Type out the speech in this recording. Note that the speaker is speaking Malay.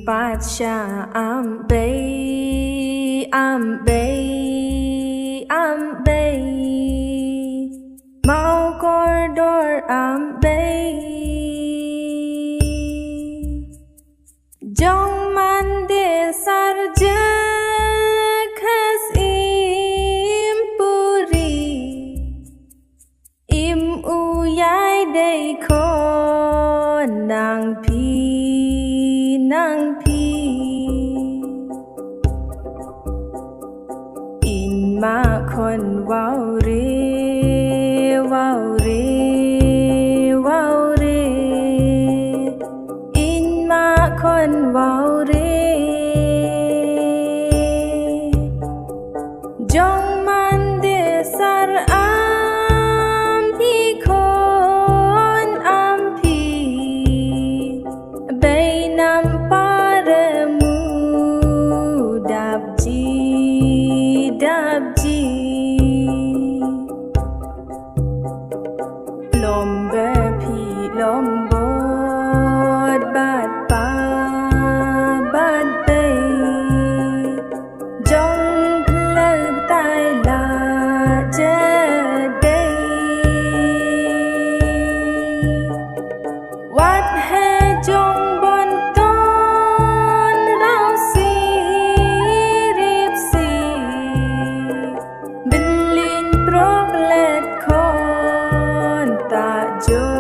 Pacha ambe Mau corridor ambe Jong mande sarja khas impuri Im uyai dei khon nang pi In ma khon wow re In ma khon wow re Jong man de sar am pi khon am pi Bay nam paramu dabji Lombe pi lombot bad pa bad bay Jong lơ tai la je day Wat he jong bon ton rao si rip si Bilin proglet khon ta jo